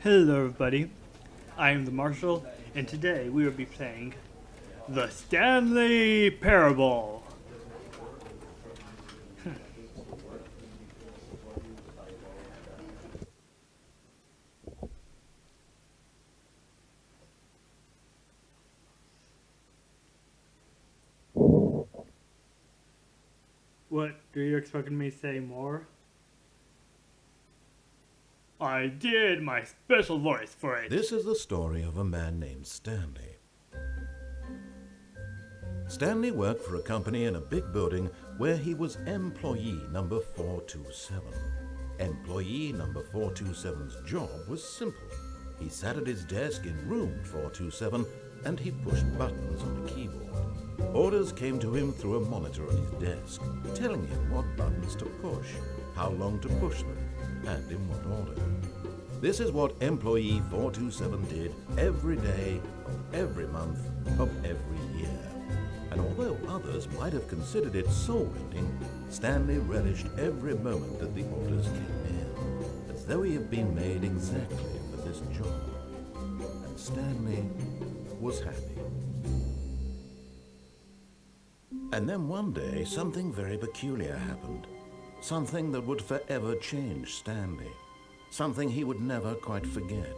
Hello everybody, I am the Marshal, and today we will be playing the Stanley Parable. What, are you expecting me to say more? I did my special voice for it. This is the story of a man named Stanley. Stanley worked for a company in a big building where he was employee number 427. Employee number 427's job was simple. He sat at his desk in room 427 and he pushed buttons on the keyboard. Orders came to him through a monitor on his desk, telling him what buttons to push, how long to push them, and in what order. This is what employee 427 did every day of every month of every year. And although others might have considered it soul-rending, Stanley relished every moment that the orders came in, as though he had been made exactly for this job. And Stanley was happy. And then one day, something very peculiar happened. Something that would forever change Stanley. Something he would never quite forget.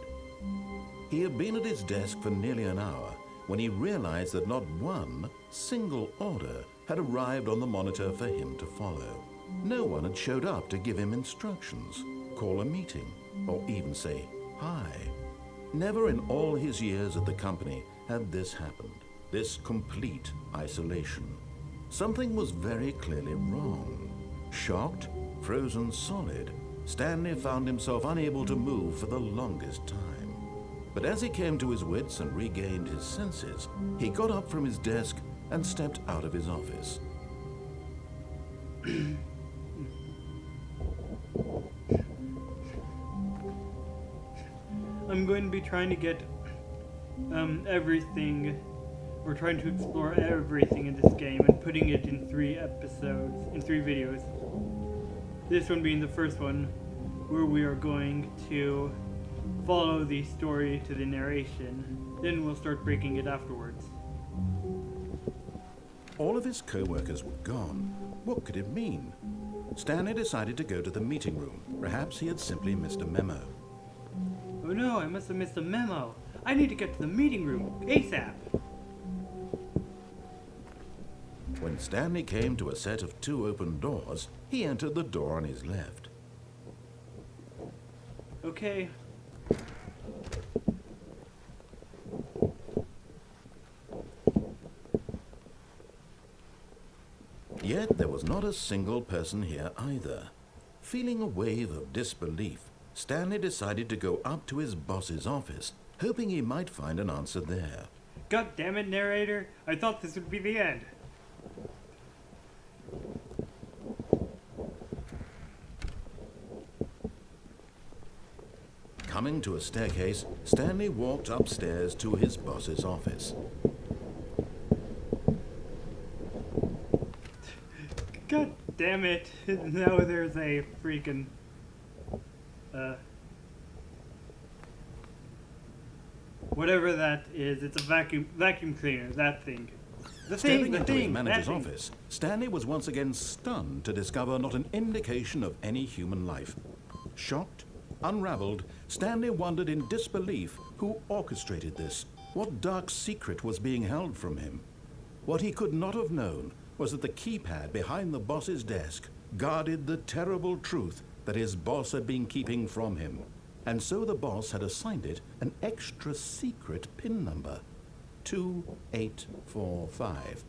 He had been at his desk for nearly an hour when he realized that not one single order had arrived on the monitor for him to follow. No one had showed up to give him instructions, call a meeting, or even say hi. Never in all his years at the company had this happened, this complete isolation. Something was very clearly wrong. Shocked, frozen solid, Stanley found himself unable to move for the longest time. But as he came to his wits and regained his senses, he got up from his desk and stepped out of his office. I'm going to be trying to get everything. We're trying to explore everything in this game and putting it in 3 episodes, in 3 videos. This one being the first one, where we are going to follow the story to the narration. Then we'll start breaking it afterwards. All of his co-workers were gone. What could it mean? Stanley decided to go to the meeting room. Perhaps he had simply missed a memo. Oh no, I must have missed a memo. I need to get to the meeting room, ASAP. When Stanley came to a set of 2 open doors, he entered the door on his left. Okay. Yet there was not a single person here either. Feeling a wave of disbelief, Stanley decided to go up to his boss's office, hoping he might find an answer there. God damn it, narrator. I thought this would be the end. Coming to a staircase, Stanley walked upstairs to his boss's office. God damn it. Now there's a freaking... whatever that is, it's a vacuum cleaner, that thing. Stepping into his manager's office, Stanley was once again stunned to discover not an indication of any human life. Shocked, unraveled, Stanley wondered in disbelief who orchestrated this. What dark secret was being held from him? What he could not have known was that the keypad behind the boss's desk guarded the terrible truth that his boss had been keeping from him. And so the boss had assigned it an extra secret PIN number, 2845.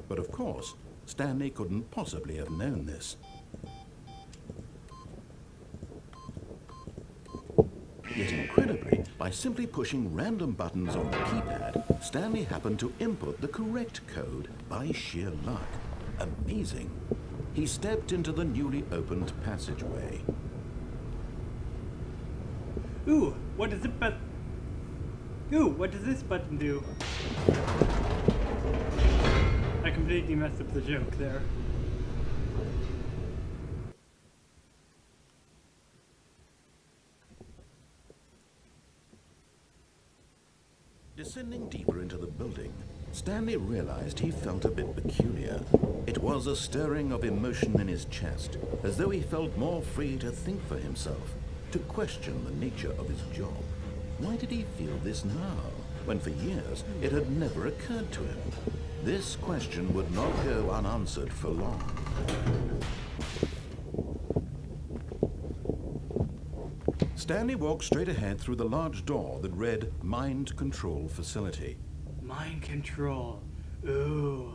But of course, Stanley couldn't possibly have known this. Yet incredibly, by simply pushing random buttons on the keypad, Stanley happened to input the correct code by sheer luck. Amazing. He stepped into the newly opened passageway. Ooh, what does it what does this button do? I completely messed up the joke there. Descending deeper into the building, Stanley realized he felt a bit peculiar. It was a stirring of emotion in his chest, as though he felt more free to think for himself, to question the nature of his job. Why did he feel this now, when for years it had never occurred to him? This question would not go unanswered for long. Stanley walked straight ahead through the large door that read Mind Control Facility. Mind control. Ooh.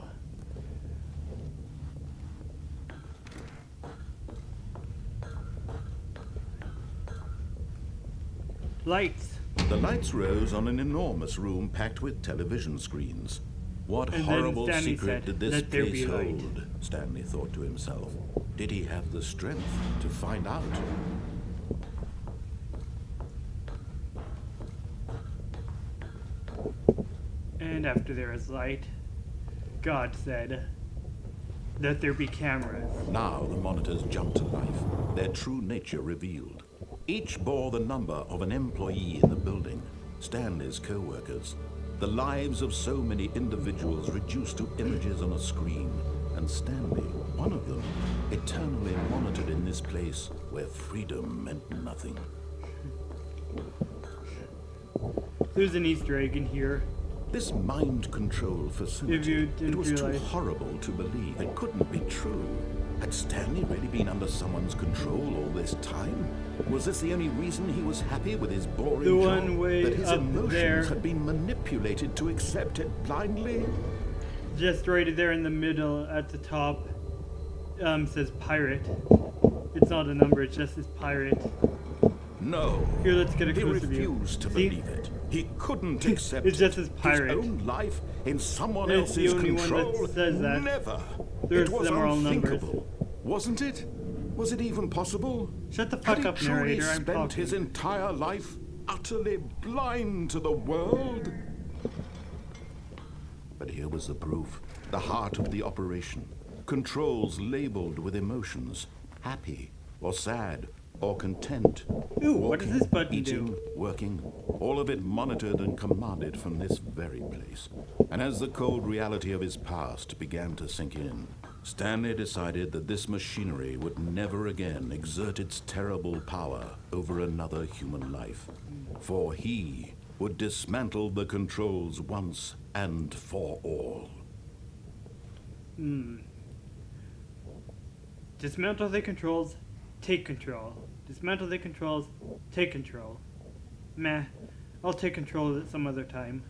Lights. The lights rose on an enormous room packed with television screens. What And horrible then Stanley secret said, did this "Let there place be light." hold? Stanley thought to himself. Did he have the strength to find out? And after there is light, God said, "Let there be cameras." Now the monitors jumped to life, their true nature revealed. Each bore the number of an employee in the building, Stanley's co-workers. The lives of so many individuals reduced to images on a screen, and Stanley, one of them, eternally monitored in this place where freedom meant nothing. There's an Easter egg in here. This mind control If facility, you didn't it was too realize. horrible to believe. It couldn't be true. Had Stanley really been under someone's control all this time? Was this the only reason he was happy with his boring The job? one way that his up emotions there. had been manipulated to accept it blindly? Just right there in the middle at the top says pirate. It's not a number, it just says pirate. No. Here, let's get a He closer view. refused to See? believe it. He couldn't accept It just it. says pirate. His own life in someone And it's the else's only one that control. says that. Never. There's it was them are all numbers. unthinkable, wasn't it? Was it even possible? Shut the Had fuck he up, truly narrator, I'm spent talking. his entire life utterly blind to the world? But here was the proof, the heart of the operation. Controls labeled with emotions, happy or sad or content. Ooh, what does Walking, this button eating, do? working, all of it monitored and commanded from this very place. And as the cold reality of his past began to sink in, Stanley decided that this machinery would never again exert its terrible power over another human life. For he would dismantle the controls once and for all. Dismantle the controls, take control. Dismantle the controls, take control. Meh, I'll take control of it some other time.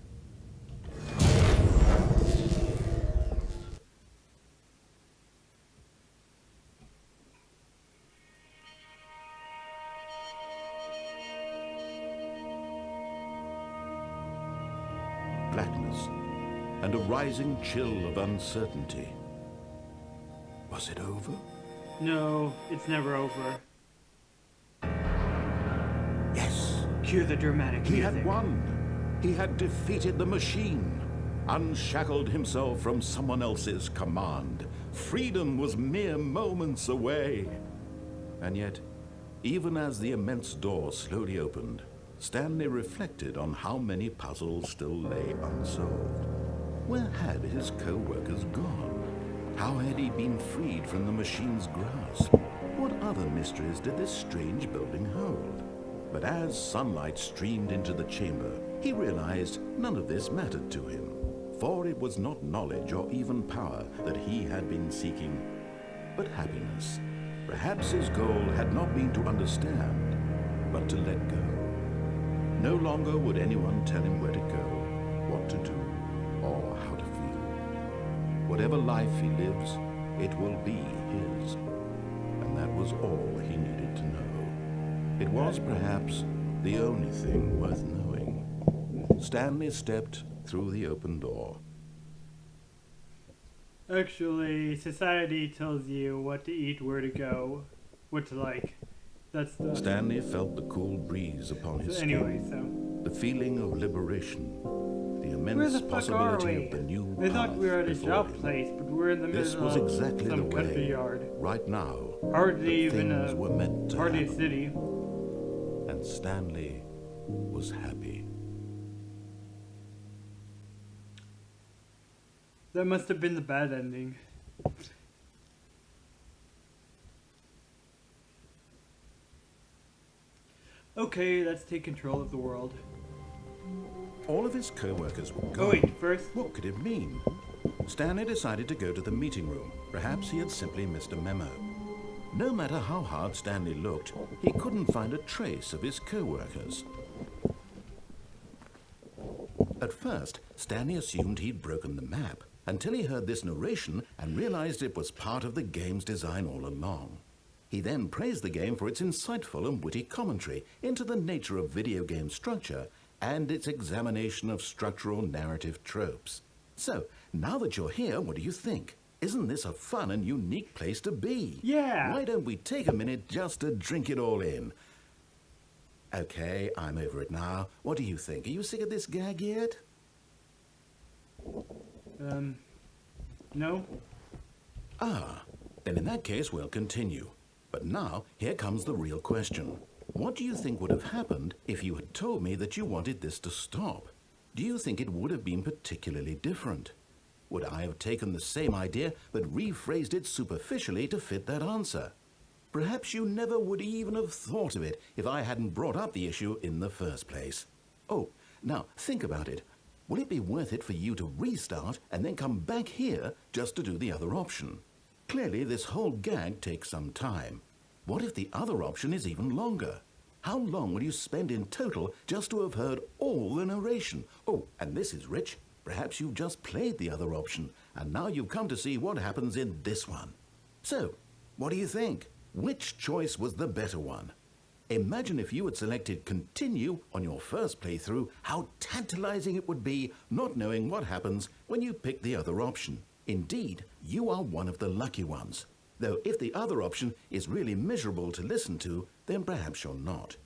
Blackness and a rising chill of uncertainty. Was it over? No, it's never over. Yes. Cue the dramatic He music. had won. He had defeated the machine, unshackled himself from someone else's command. Freedom was mere moments away. And yet, even as the immense door slowly opened, Stanley reflected on how many puzzles still lay unsolved. Where had his co-workers gone? How had he been freed from the machine's grasp? What other mysteries did this strange building hold? But as sunlight streamed into the chamber, he realized none of this mattered to him, for it was not knowledge or even power that he had been seeking, but happiness. Perhaps his goal had not been to understand, but to let go. No longer would anyone tell him where to go, what to do, or how to feel. Whatever life he lives, it will be his. And that was all he needed to know. It was perhaps the only thing worth knowing. Stanley stepped through the open door. Actually, society tells you what to eat, where to go, what to like. That's the... Stanley felt the cool breeze upon his skin, Anyway, so... the feeling of liberation, the Where immense the fuck are possibility we? of the new I thought we were at a path job before him. place, but we're in the This middle was of exactly some the country way. yard. Right now, Hardly that even things were meant to hardly a happen. city. And Stanley was happy. That must have been the bad ending. Okay, let's take control of the world. All of his co-workers were Oh gone. wait, first, What could it mean? Stanley decided to go to the meeting room. Perhaps he had simply missed a memo. No matter how hard Stanley looked, he couldn't find a trace of his co-workers. At first, Stanley assumed he'd broken the map until he heard this narration and realized it was part of the game's design all along. He then praised the game for its insightful and witty commentary into the nature of video game structure and its examination of structural narrative tropes. So, now that you're here, what do you think? Isn't this a fun and unique place to be? Yeah. Why don't we take a minute just to drink it all in? Okay, I'm over it now. What do you think? Are you sick of this gag yet? no. Ah, then in that case we'll continue. But now, here comes the real question. What do you think would have happened if you had told me that you wanted this to stop? Do you think it would have been particularly different? Would I have taken the same idea but rephrased it superficially to fit that answer? Perhaps you never would even have thought of it if I hadn't brought up the issue in the first place. Oh, now think about it. Will it be worth it for you to restart and then come back here just to do the other option? Clearly, this whole gag takes some time. What if the other option is even longer? How long will you spend in total just to have heard all the narration? Oh, and this is rich. Perhaps you've just played the other option, and now you've come to see what happens in this one. So, what do you think? Which choice was the better one? Imagine if you had selected continue on your first playthrough, how tantalizing it would be not knowing what happens when you pick the other option. Indeed, you are one of the lucky ones. Though if the other option is really miserable to listen to, then perhaps you're not.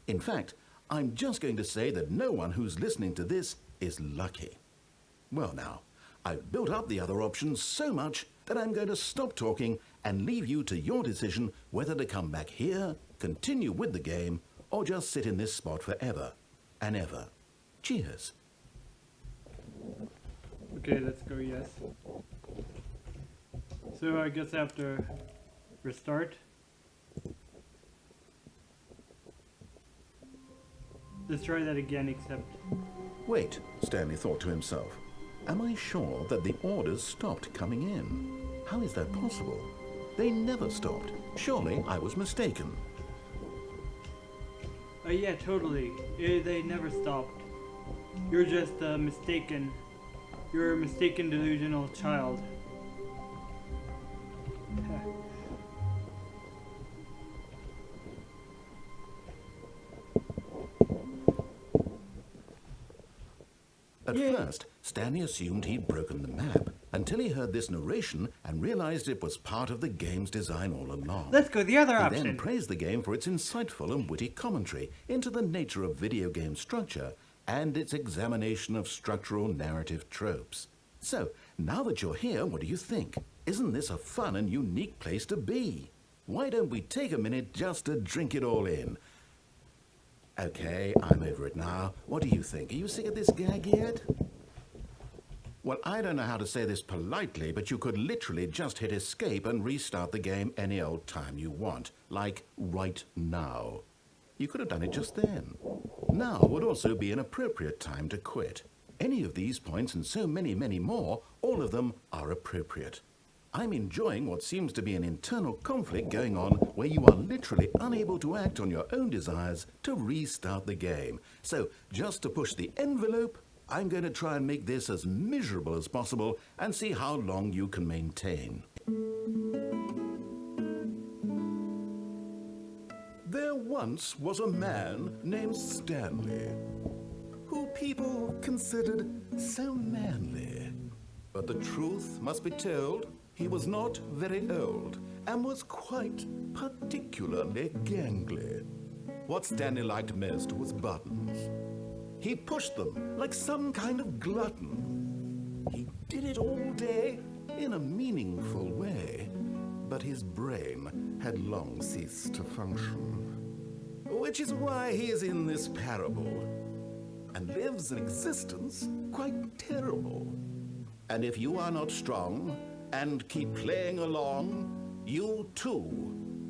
In fact, I'm just going to say that no one who's listening to this is lucky. Well now, I've built up the other options so much that I'm going to stop talking and leave you to your decision whether to come back here, continue with the game, or just sit in this spot forever and ever. Cheers. Okay, let's go yes. So I guess I have to restart. Let's try that again, except... Wait, Stanley thought to himself. Am I sure that the orders stopped coming in? How is that possible? They never stopped. Surely I was mistaken. yeah, totally. They never stopped. You're just mistaken. You're a mistaken delusional child. At first, Stanley assumed he'd broken the map until he heard this narration and realized it was part of the game's design all along. Let's go the other He option. then praised the game for its insightful and witty commentary into the nature of video game structure and its examination of structural narrative tropes. So, now that you're here, what do you think? Isn't this a fun and unique place to be? Why don't we take a minute just to drink it all in? Okay, I'm over it now. What do you think? Are you sick of this gag yet? Well, I don't know how to say this politely, but you could literally just hit escape and restart the game any old time you want, like right now. You could have done it just then. Now would also be an appropriate time to quit. Any of these points and so many, many more, all of them are appropriate. I'm enjoying what seems to be an internal conflict going on where you are literally unable to act on your own desires to restart the game. So, just to push the envelope, I'm going to try and make this as miserable as possible and see how long you can maintain. There once was a man named Stanley, who people considered so manly. But the truth must be told, he was not very old and was quite particularly gangly. What Stanley liked most was buttons. He pushed them like some kind of glutton. He did it all day in a meaningful way, but his brain had long ceased to function. Which is why he is in this parable and lives an existence quite terrible. And if you are not strong and keep playing along, you too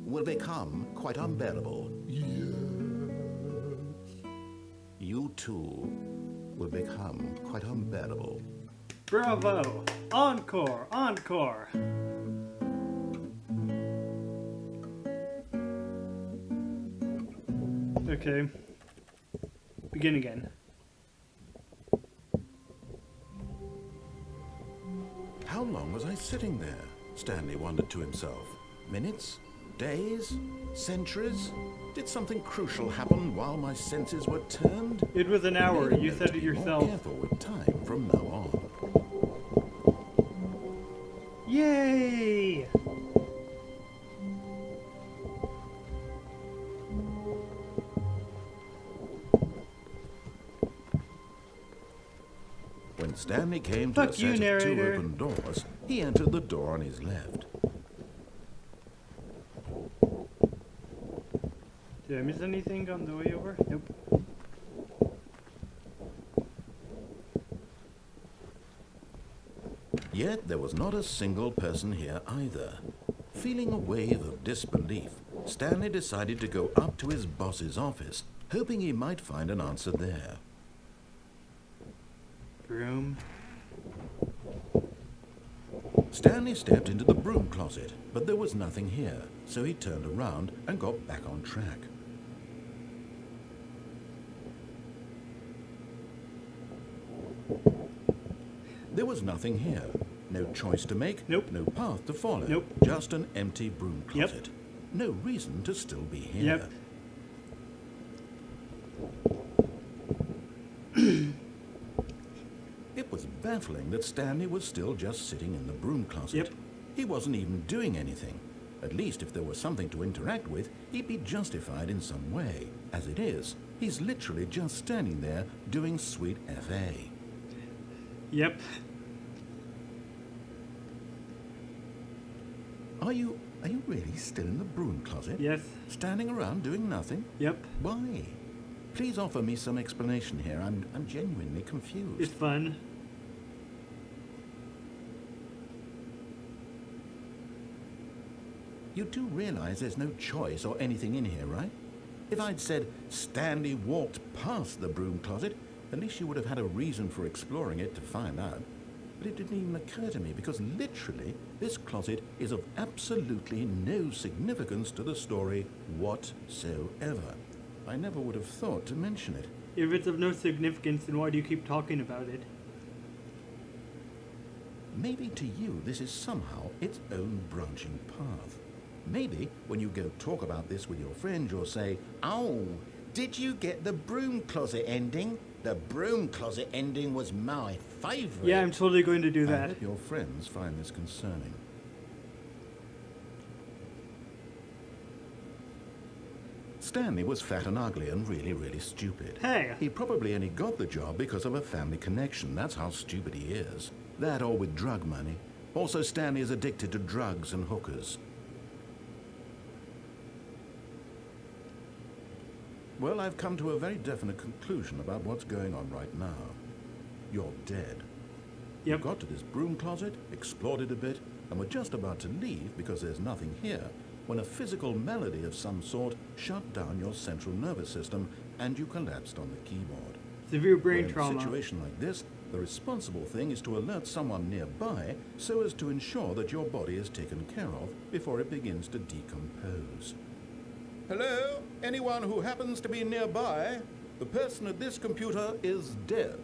will become quite unbearable. Yes. You too will become quite unbearable. Bravo! Encore! Encore! Okay. Begin again. How long was I sitting there? Stanley wondered to himself. Minutes? Days? Centuries? Did something crucial happen while my senses were turned? It was an hour. You said it Be more yourself. careful with time from now on. Yay! When Stanley came to Fuck a set you, of two narrator. open doors, he entered the door on his left. Did I miss anything on the way over? Nope. Yet there was not a single person here either. Feeling a wave of disbelief, Stanley decided to go up to his boss's office, hoping he might find an answer there. Broom. Stanley stepped into the broom closet, but there was nothing here, so he turned around and got back on track. There was nothing here. No choice to make, Nope. no path to follow. Nope. Just an empty broom Yep. closet. No reason to still be here. Yep. It was baffling that Stanley was still just sitting in the broom closet. Yep. He wasn't even doing anything. At least if there was something to interact with, he'd be justified in some way. As it is, he's literally just standing there doing sweet FA. Yep. Are you really still in the broom closet? Yes. Standing around doing nothing? Yep. Why? Please offer me some explanation here. I'm genuinely confused. It's fun. You do realize there's no choice or anything in here, right? If I'd said Stanley walked past the broom closet, at least you would have had a reason for exploring it to find out. But it didn't even occur to me because literally this closet is of absolutely no significance to the story whatsoever. I never would have thought to mention it. If it's of no significance, then why do you keep talking about it? Maybe to you this is somehow its own branching path. Maybe when you go talk about this with your friends, you'll say, "Oh, did you get the broom closet ending? The broom closet ending was my favorite." Yeah, I'm totally going to do I that. hope your friends find this concerning. Stanley was fat and ugly and really, really stupid. Hey. He probably only got the job because of a family connection. That's how stupid he is. That or with drug money. Also, Stanley is addicted to drugs and hookers. Well, I've come to a very definite conclusion about what's going on right now. You're dead. You Yep. got to this broom closet, explored it a bit, and were just about to leave because there's nothing here, when a physical malady of some sort shut down your central nervous system and you collapsed on the keyboard. Severe Well, brain in a trauma. situation like this, the responsible thing is to alert someone nearby so as to ensure that your body is taken care of before it begins to decompose. Hello? Anyone who happens to be nearby? The person at this computer is dead.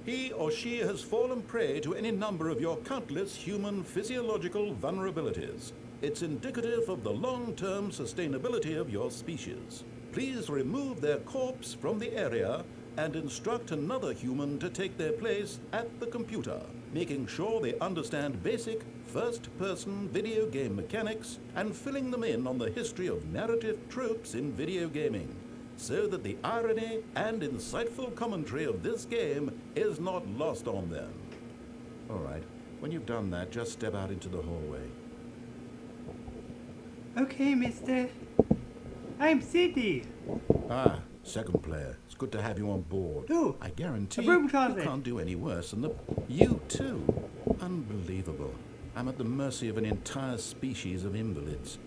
He or she has fallen prey to any number of your countless human physiological vulnerabilities. It's indicative of the long-term sustainability of your species. Please remove their corpse from the area and instruct another human to take their place at the computer, making sure they understand basic first-person video game mechanics and filling them in on the history of narrative tropes in video gaming, so that the irony and insightful commentary of this game is not lost on them. All right, when you've done that, just step out into the hallway. Okay, mister. I'm Sydney. Ah, second player. It's good to have you on board. Ooh, I guarantee a broom you closet. can't do any worse than the... You too. Unbelievable. I'm at the mercy of an entire species of invalids.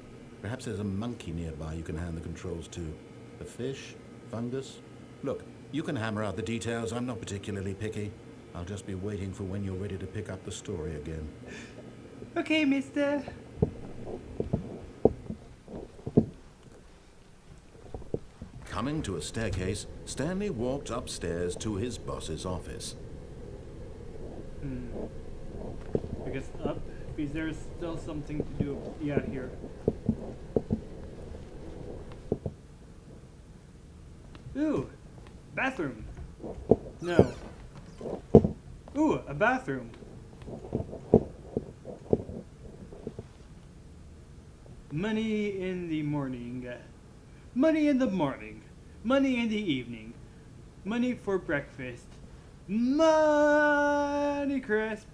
Perhaps there's a monkey nearby you can hand the controls to. A fish? Fungus? Look, you can hammer out the details. I'm not particularly picky. I'll just be waiting for when you're ready to pick up the story again. Okay, mister. Coming to a staircase, Stanley walked upstairs to his boss's office. I guess up, because there's still something to do. Yeah, here. Ooh, bathroom. No. Ooh, a bathroom. Money in the morning. Money in the morning. Money in the evening. Money for breakfast. Money crisp.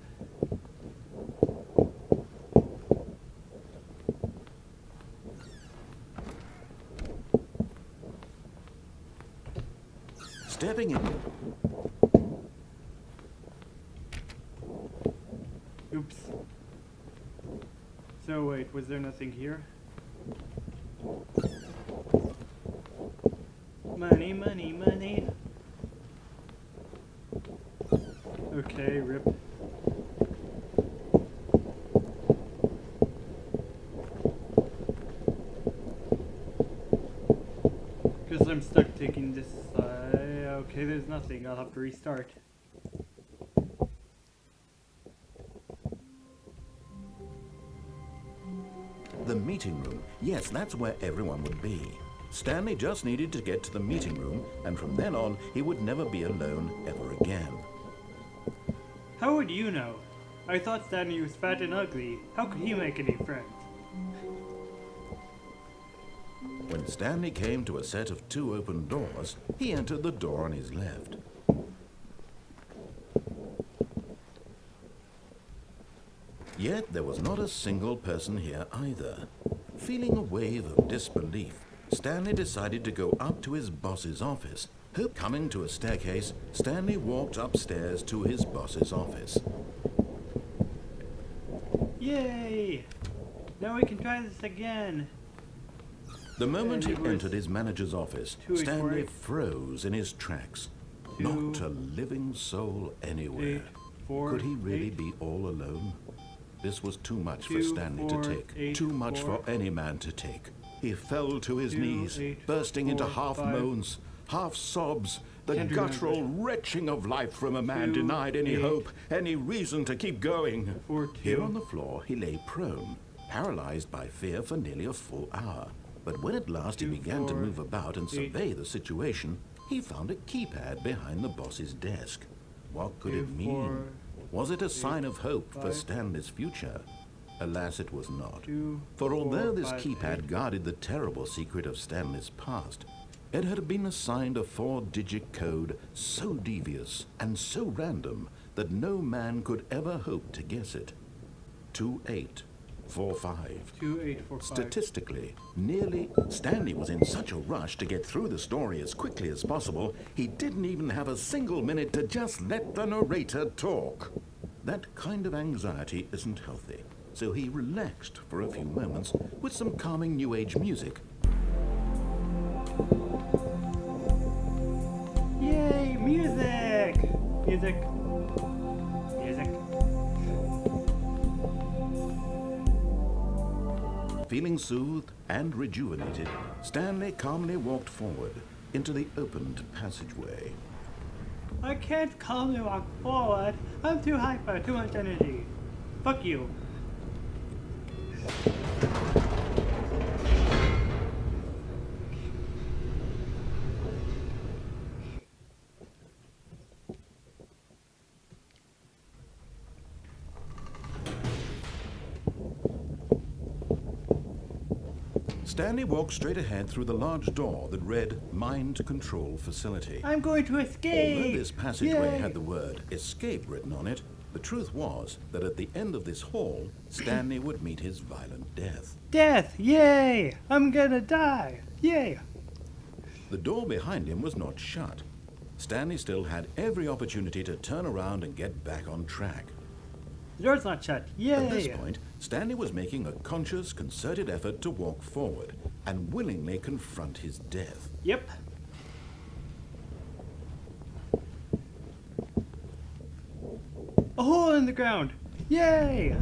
Stepping in. Oops. So wait, was there nothing here? Money, money, money. Okay, rip. Guess I'm stuck taking this side. Okay, there's nothing. I'll have to restart. The meeting room. Yes, that's where everyone would be. Stanley just needed to get to the meeting room, and from then on, he would never be alone ever again. How would you know? I thought Stanley was fat and ugly. How could he make any friends? When Stanley came to a set of 2 open doors, he entered the door on his left. Yet there was not a single person here either. Feeling a wave of disbelief, Stanley decided to go up to his boss's office. Coming to a staircase, Stanley walked upstairs to his boss's office. Yay! Now we can try this again. The moment he entered his manager's office, 2, 8, 4, Stanley 8. froze in his tracks. 2, Not a living soul anywhere. 8, 4, Could he really 8. be all alone? This was too much for 2, Stanley 4, to take. 8, Too much 4. for any man to take. He fell to his 2, knees, 8, bursting into 4, half 5. moans, half sobs, the Can't guttural remember. retching of life from a man 2, denied any 8. hope, any reason to keep going. 4, Here 2. on the floor, he lay prone, paralyzed by fear for nearly a full hour. But when at last he 2, began to 4, move about and 8. survey the situation, he found a keypad behind the boss's desk. What could 2, it mean? 4, Was it a sign of hope for 5. Stanley's future? Alas, it was not. 2, For although 4, this 5, keypad 8. guarded the terrible secret of Stanley's past, it had been assigned a 4-digit code so devious and so random that no man could ever hope to guess it. 2845. 2, 8, 4, 5. Statistically, Stanley was in such a rush to get through the story as quickly as possible, he didn't even have a single minute to just let the narrator talk. That kind of anxiety isn't healthy, so he relaxed for a few moments with some calming New Age music. Yay, music! Music. Music. Feeling soothed and rejuvenated, Stanley calmly walked forward into the opened passageway. I can't calmly walk forward. I'm too hyper, too much energy. Fuck you. Stanley walked straight ahead through the large door that read Mind Control Facility. I'm going to escape! Although this passageway Yay. had the word escape written on it, the truth was that at the end of this hall, Stanley would meet his violent death. Death! Yay! I'm gonna die! Yay! The door behind him was not shut. Stanley still had every opportunity to turn around and get back on track. The door's not shut. Yay! At this point, Stanley was making a conscious, concerted effort to walk forward and willingly confront his death. Yep. A hole in the ground! Yay!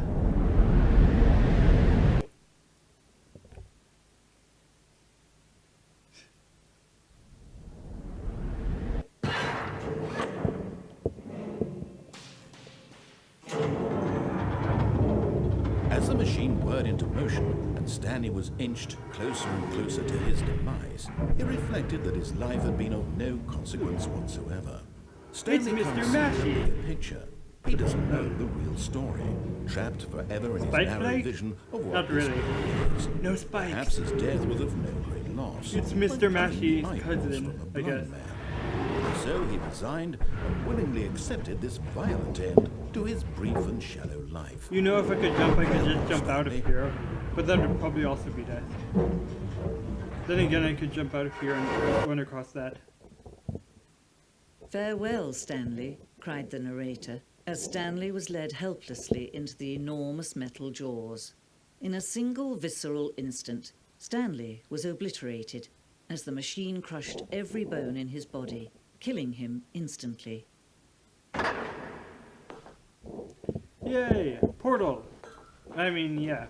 As the machine whirred into motion and Stanley was inched closer and closer to his demise, he reflected that his life had been of no consequence whatsoever. Stanley Mr. can't see the Massey. bigger picture. He doesn't know the real story, trapped forever in his Spike narrow Blake? vision of what Not this really. world is. No spikes. Perhaps his death was of no great loss. It's like Mr. cutting Massey's eyeballs cousin, from a I blind guess. man. So he resigned and willingly accepted this violent end to his brief and shallow life. You know, if I could jump, I could just jump out of here. But that would probably also be death. Then again, I could jump out of here and run across that. "Farewell, Stanley," cried the narrator, as Stanley was led helplessly into the enormous metal jaws. In a single visceral instant, Stanley was obliterated as the machine crushed every bone in his body, killing him instantly. Yay! Portal! I mean, yeah.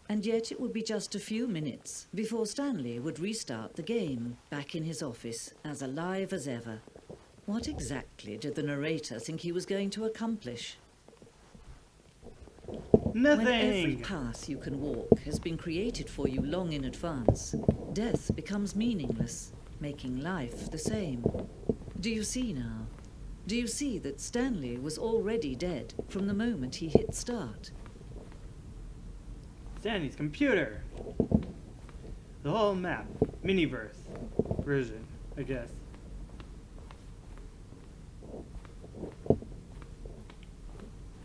And yet it would be just a few minutes before Stanley would restart the game, back in his office, as alive as ever. What exactly did the narrator think he was going to accomplish? Nothing! When every path you can walk has been created for you long in advance, death becomes meaningless, making life the same. Do you see now? Do you see that Stanley was already dead from the moment he hit start? Stanley's computer! The whole map. Miniverse. Version, I guess.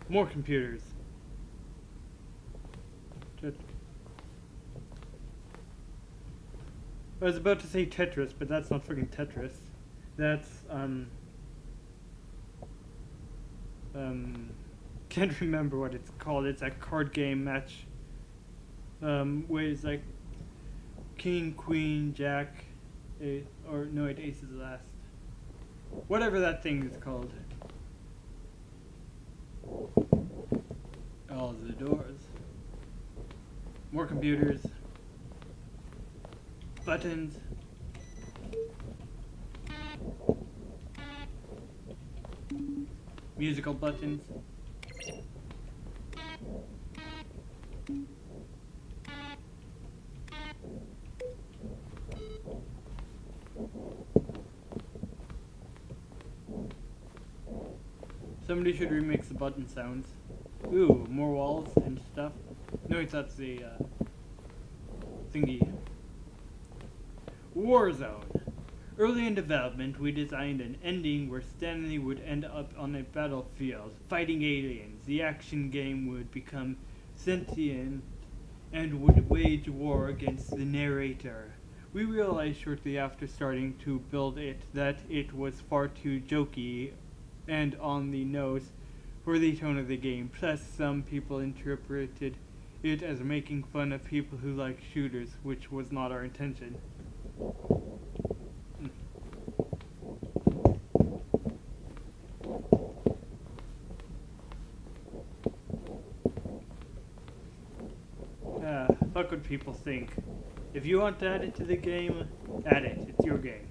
More computers. I was about to say Tetris, but that's not fucking Tetris. That's, can't remember what it's called. It's a card game match. Where it's like King, Queen, Jack, Ace, or no, Ace is last. Whatever that thing is called. All the doors. More computers. Buttons. Musical buttons. Somebody should remix the button sounds. Ooh, more walls and stuff. No, wait, that's the thingy. Warzone. Early in development, we designed an ending where Stanley would end up on a battlefield, fighting aliens. The action game would become sentient and would wage war against the narrator. We realized shortly after starting to build it that it was far too jokey and on the nose for the tone of the game. Plus, some people interpreted it as making fun of people who like shooters, which was not our intention. Fuck what people think. If you want to add it to the game, add it. It's your game.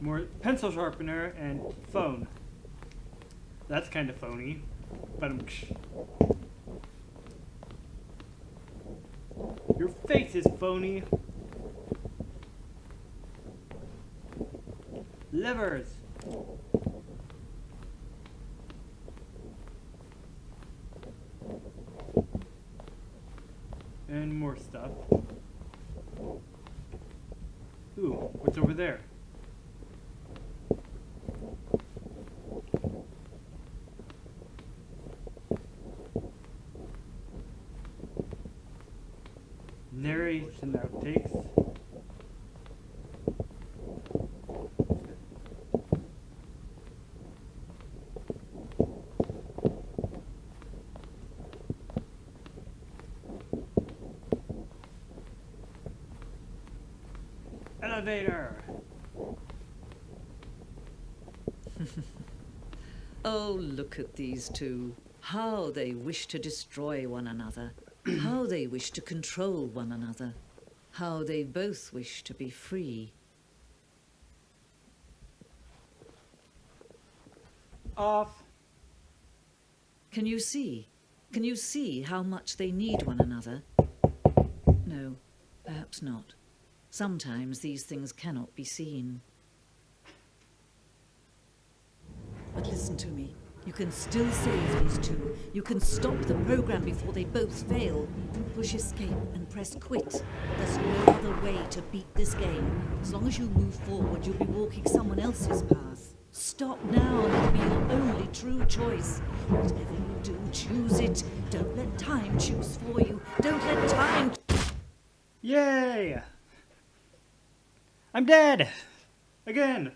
More pencil sharpener and phone. That's kind of phony. But your face is phony. Levers. And more stuff. Ooh, what's over there? Narration notes. Elevator! Oh, look at these two. How they wish to destroy one another. How they wish to control one another. How they both wish to be free. Off! Can you see? Can you see how much they need one another? No, perhaps not. Sometimes these things cannot be seen. But listen to me. You can still save these two. You can stop the program before they both fail. Push escape and press quit. There's no other way to beat this game. As long as you move forward, you'll be walking someone else's path. Stop now and it'll be your only true choice. Whatever you do, choose it. Don't let time choose for you. Don't let time... Yay! I'm dead! Again!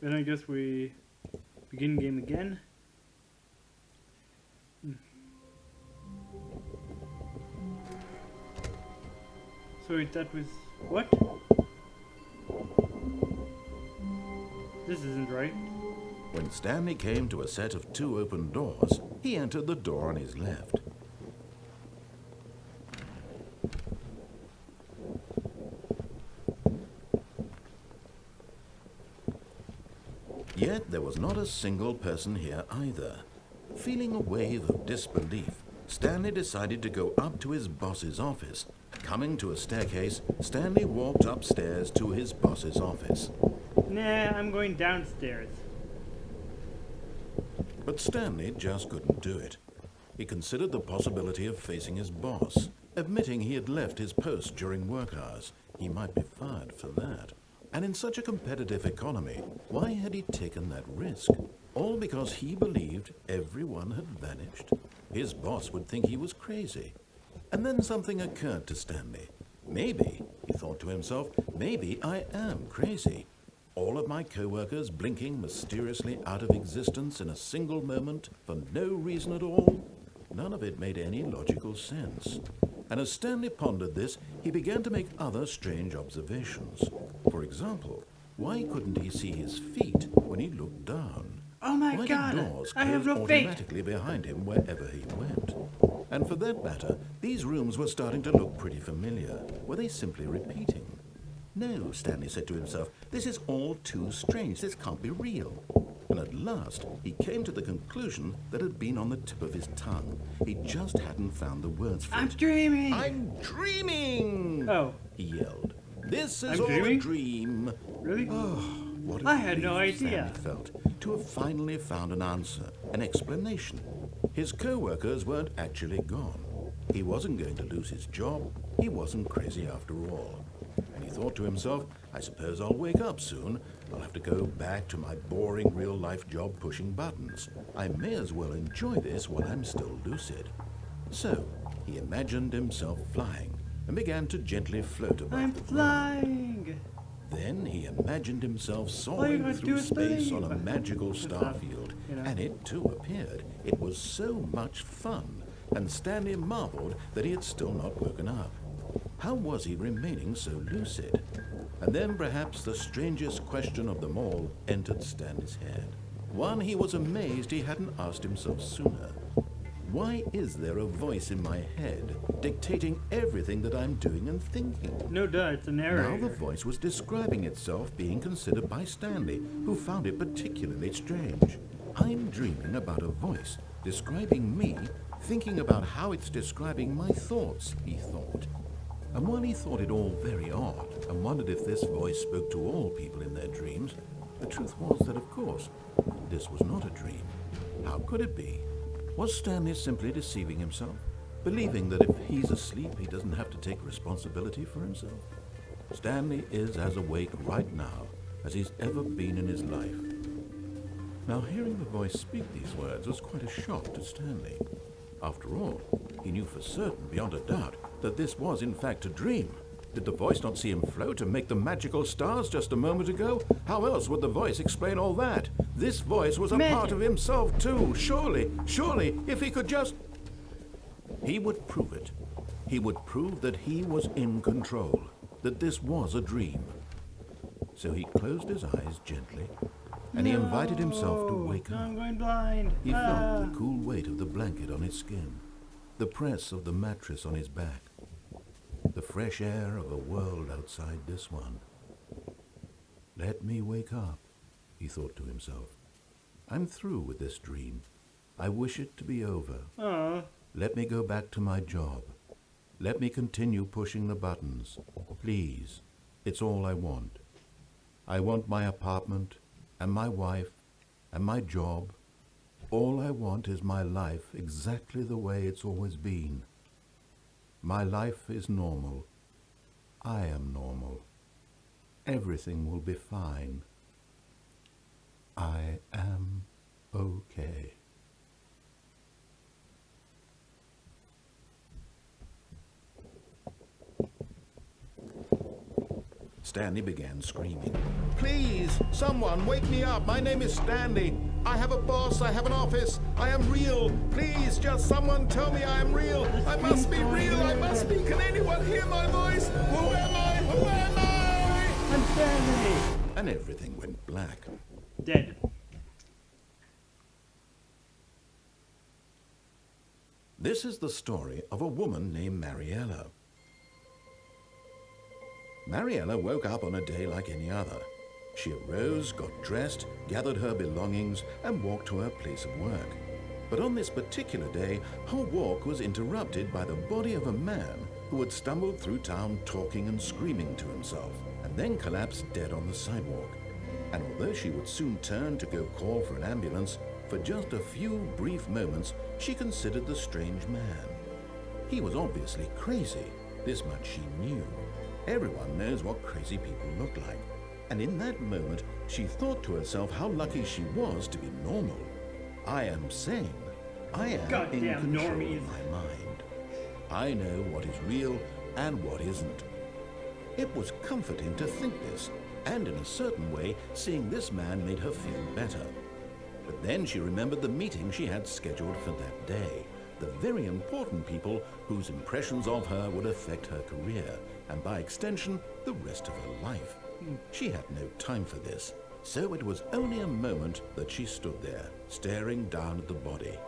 Then I guess we begin game again. So wait, that was... what? This isn't right. When Stanley came to a set of 2 open doors, he entered the door on his left. Yet there was not a single person here either. Feeling a wave of disbelief, Stanley decided to go up to his boss's office. Coming to a staircase, Stanley walked upstairs to his boss's office. Nah, I'm going downstairs. But Stanley just couldn't do it. He considered the possibility of facing his boss, admitting he had left his post during work hours. He might be fired for that. And in such a competitive economy, why had he taken that risk? All because he believed everyone had vanished. His boss would think he was crazy. And then something occurred to Stanley. Maybe, he thought to himself, maybe I am crazy. All of my co-workers blinking mysteriously out of existence in a single moment for no reason at all? None of it made any logical sense. And as Stanley pondered this, he began to make other strange observations. For example, why couldn't he see his feet when he looked down? Oh my Why god! did doors I have close no faith! automatically behind him wherever he went? And for that matter, these rooms were starting to look pretty familiar. Were they simply repeating? No, Stanley said to himself, this is all too strange. This can't be real. And at last, he came to the conclusion that had been on the tip of his tongue. He just hadn't found the words for I'm it. dreaming! I'm dreaming! Oh. He yelled. This is I'm all dreaming? a dream. Really? Oh, what a I had no relief idea. Stanley felt to have finally found an answer, an explanation. His co-workers weren't actually gone. He wasn't going to lose his job. He wasn't crazy after all. And he thought to himself, I suppose I'll wake up soon. I'll have to go back to my boring real-life job pushing buttons. I may as well enjoy this while I'm still lucid. So, he imagined himself flying and began to gently float above I'm the ground. flying! Then he imagined himself All you soaring gotta do through is space on believe. a magical Just star that, field, you know. and it too appeared. It was so much fun, and Stanley marveled that he had still not woken up. How was he remaining so lucid? And then perhaps the strangest question of them all entered Stanley's head. One he was amazed he hadn't asked himself sooner. Why is there a voice in my head dictating everything that I'm doing and thinking? No duh, it's a narrator. Now the voice was describing itself being considered by Stanley, who found it particularly strange. I'm dreaming about a voice describing me, thinking about how it's describing my thoughts, he thought. And while he thought it all very odd and wondered if this voice spoke to all people in their dreams, the truth was that, of course, this was not a dream. How could it be? Was Stanley simply deceiving himself, believing that if he's asleep, he doesn't have to take responsibility for himself? Stanley is as awake right now as he's ever been in his life. Now, hearing the voice speak these words was quite a shock to Stanley. After all, he knew for certain, beyond a doubt, that this was in fact a dream. Did the voice not see him float and make the magical stars just a moment ago? How else would the voice explain all that? This voice was a Magic. part of himself too, surely, if he could just... He would prove it. He would prove that he was in control, that this was a dream. So he closed his eyes gently, and he invited himself to wake up. I'm going blind. He felt the cool weight of the blanket on his skin, the press of the mattress on his back, the fresh air of a world outside this one. Let me wake up, he thought to himself. I'm through with this dream. I wish it to be over. Let me go back to my job. Let me continue pushing the buttons. Please, it's all I want. I want my apartment, and my wife, and my job. All I want is my life exactly the way it's always been. My life is normal. I am normal. Everything will be fine. I am okay. Stanley began screaming. Please, someone, wake me up. My name is Stanley. I have a boss. I have an office. I am real. Please, just someone tell me I am real. I must be real. I must be. Can anyone hear my voice? Who am I? Who am I? I'm Stanley. And everything went black. Dead. This is the story of a woman named Mariella. Mariella woke up on a day like any other. She arose, got dressed, gathered her belongings, and walked to her place of work. But on this particular day, her walk was interrupted by the body of a man who had stumbled through town talking and screaming to himself, and then collapsed dead on the sidewalk. And although she would soon turn to go call for an ambulance, for just a few brief moments, she considered the strange man. He was obviously crazy. This much she knew. Everyone knows what crazy people look like. And in that moment, she thought to herself how lucky she was to be normal. I am sane. I am Goddamn in control normies. of my mind. I know what is real and what isn't. It was comforting to think this, and in a certain way, seeing this man made her feel better. But then she remembered the meeting she had scheduled for that day, the very important people whose impressions of her would affect her career, and by extension, the rest of her life. She had no time for this, so it was only a moment that she stood there, staring down at the body.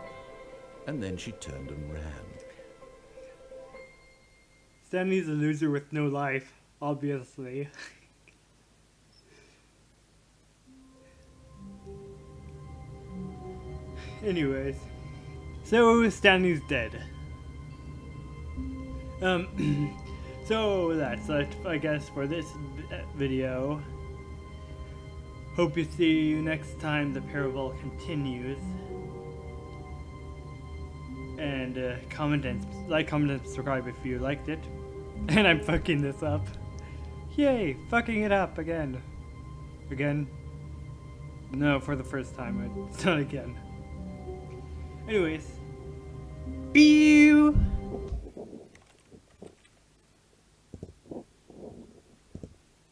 And then she turned and ran. Stanley's a loser with no life, obviously. Anyways, so Stanley's dead. So that's it, I guess, for this video. Hope you see you next time the parable continues. And comment and subscribe if you liked it. And I'm fucking this up. Yay, fucking it up again. Again? No, for the first time. It's not again. Anyways. Be